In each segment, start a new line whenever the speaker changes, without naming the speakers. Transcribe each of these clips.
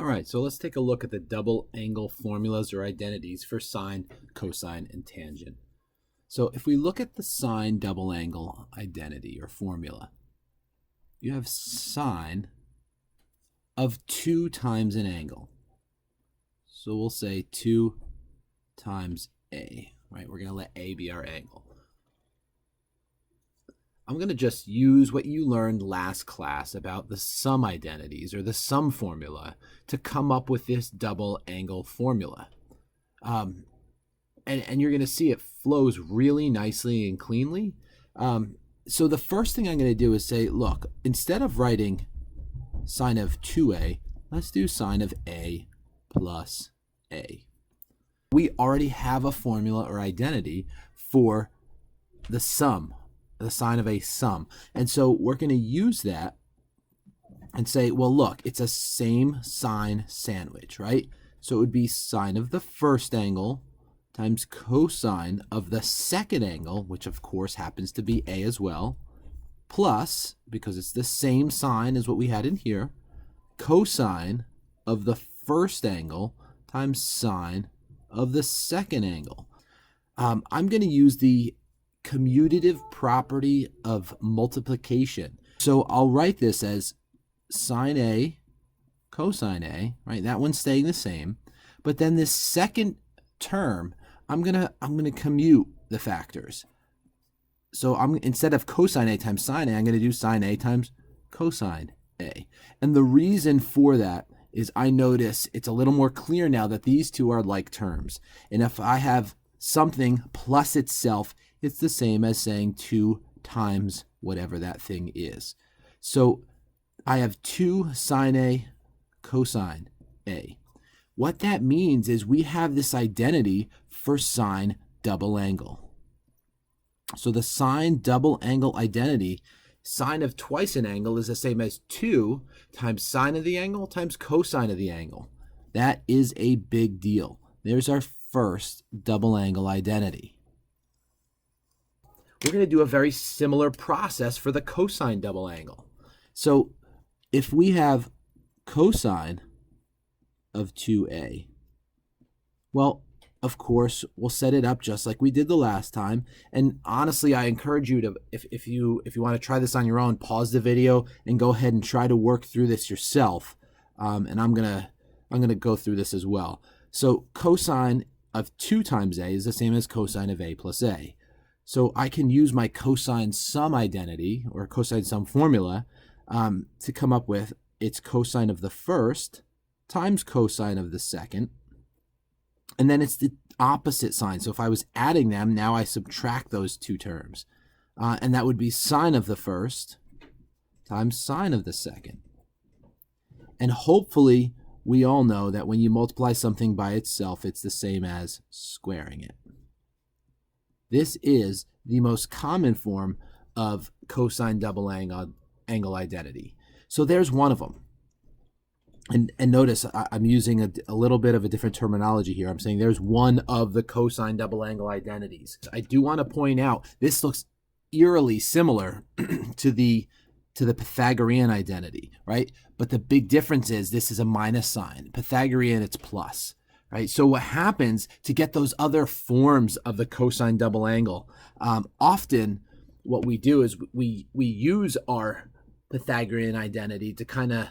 right, so let's take a look at the double angle formulas or identities for sine, cosine, and tangent. So if we look at the sine double angle identity or formula, you have sine of 2 times an angle. So we'll say 2 times A, right? We're going to let A be our angle. I'm going to just use what you learned last class about the sum identities or the sum formula to come up with this double angle formula. And you're going to see it flows really nicely and cleanly. So the first thing I'm going to do is say, look, instead of writing sine of 2A, let's do sine of A plus A. We already have a formula or identity for the sum, the sine of a sum. And so we're going to use that and say, well, look, it's a same sine sandwich, right? So it would be sine of the first angle times cosine of the second angle, which of course happens to be A as well, plus, because it's the same sine as what we had in here, cosine of the first angle times sine of the second angle. I'm going to use the commutative property of multiplication. So I'll write this as sine A, cosine A, right? That one's staying the same. But then this second term, I'm gonna commute the factors. So instead of cosine A times sine A, I'm gonna do sine A times cosine A. And the reason for that is I notice it's a little more clear now that these two are like terms. And if I have something plus itself, it's the same as saying 2 times whatever that thing is. So I have 2 sine A cosine A. What that means is we have this identity for sine double angle. So the sine double angle identity, sine of twice an angle is the same as 2 times sine of the angle times cosine of the angle. That is a big deal. There's our first double angle identity. We're going to do a very similar process for the cosine double angle. So if we have cosine of 2A, well, of course, we'll set it up just like we did the last time. And honestly, I encourage you to, if you want to try this on your own, pause the video and go ahead and try to work through this yourself. And I'm gonna go through this as well. So cosine of 2 times A is the same as cosine of A plus A. So I can use my cosine sum identity or cosine sum formula to come up with it's cosine of the first times cosine of the second. And then it's the opposite sign. So if I was adding them, now I subtract those two terms. And that would be sine of the first times sine of the second. And hopefully we all know that when you multiply something by itself, it's the same as squaring it. This is the most common form of cosine double angle identity. So there's one of them. And notice I'm using a little bit of a different terminology here. I'm saying there's one of the cosine double angle identities. I do want to point out this looks eerily similar to the Pythagorean identity, right? But the big difference is this is a minus sign. Pythagorean, it's plus, right? So what happens to get those other forms of the cosine double angle? Often what we do is we use our Pythagorean identity to kind of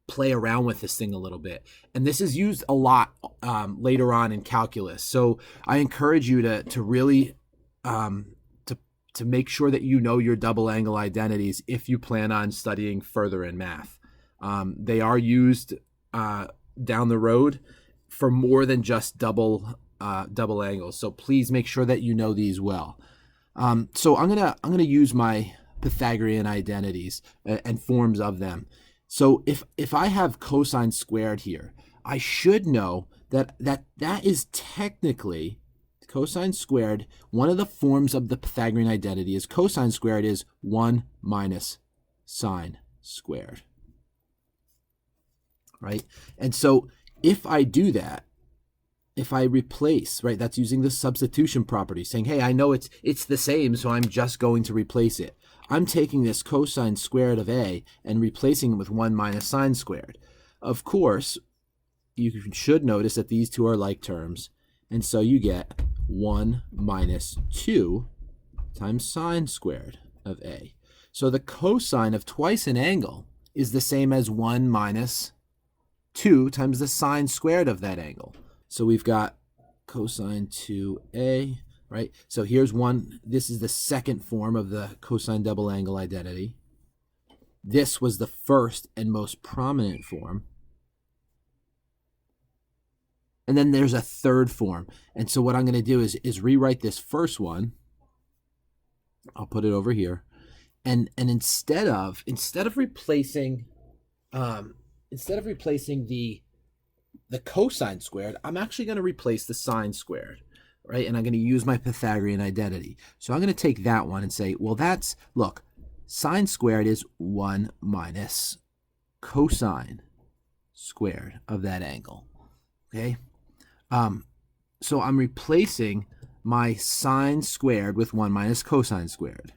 play around with this thing a little bit. And this is used a lot later on in calculus. So I encourage you to really to make sure that you know your double angle identities if you plan on studying further in math. They are used down the road for more than just double angles. So please make sure that you know these well. So I'm gonna use my Pythagorean identities and forms of them. So if I have cosine squared here, I should know that is technically cosine squared. One of the forms of the Pythagorean identity is cosine squared is 1 minus sine squared, right? And so if I do that, if I replace, right, that's using the substitution property, saying, hey, I know it's the same, so I'm just going to replace it. I'm taking this cosine squared of A and replacing it with 1 minus sine squared. Of course, you should notice that these two are like terms. And so you get 1 minus 2 times sine squared of A. So the cosine of twice an angle is the same as 1 minus 2 times the sine squared of that angle. So we've got cosine 2A, right? So here's one. This is the second form of the cosine double angle identity. This was the first and most prominent form. And then there's a third form. And so what I'm going to do is rewrite this first one. I'll put it over here. And instead of replacing the cosine squared, I'm actually going to replace the sine squared, right? And I'm going to use my Pythagorean identity. So I'm going to take that one and say, well, look, sine squared is 1 minus cosine squared of that angle, okay? So I'm replacing my sine squared with 1 minus cosine squared.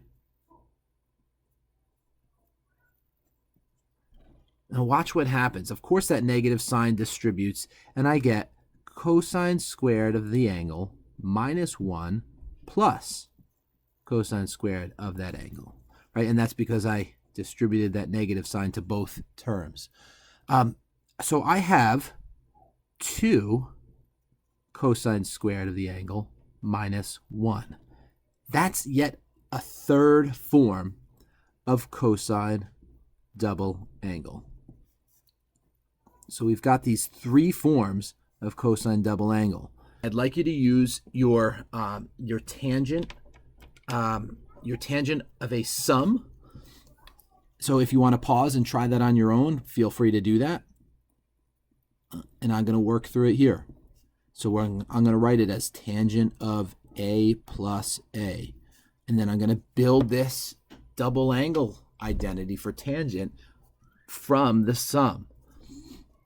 Now watch what happens. Of course, that negative sign distributes, and I get cosine squared of the angle minus 1 plus cosine squared of that angle, right? And that's because I distributed that negative sign to both terms. So I have 2 cosine squared of the angle minus 1. That's yet a third form of cosine double angle. So we've got these 3 forms of cosine double angle. I'd like you to use your tangent of a sum. So if you want to pause and try that on your own, feel free to do that. And I'm going to work through it here. So I'm going to write it as tangent of A plus A. And then I'm going to build this double angle identity for tangent from the sum.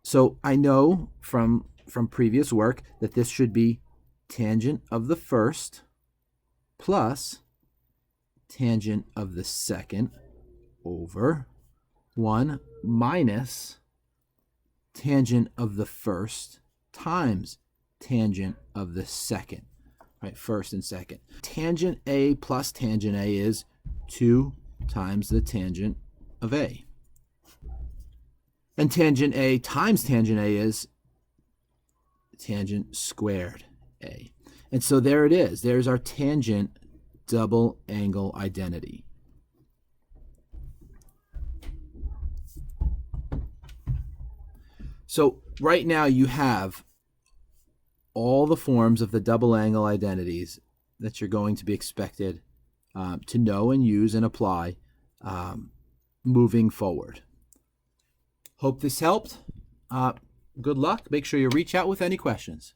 So I know from previous work that this should be tangent of the first plus tangent of the second over 1 minus tangent of the first times tangent of the second, right? First and second. Tangent A plus tangent A is 2 times the tangent of A. And tangent A times tangent A is tangent squared A. And so there it is. There's our tangent double angle identity. So right now you have all the forms of the double angle identities that you're going to be expected to know and use and apply moving forward. Hope this helped. Good luck. Make sure you reach out with any questions.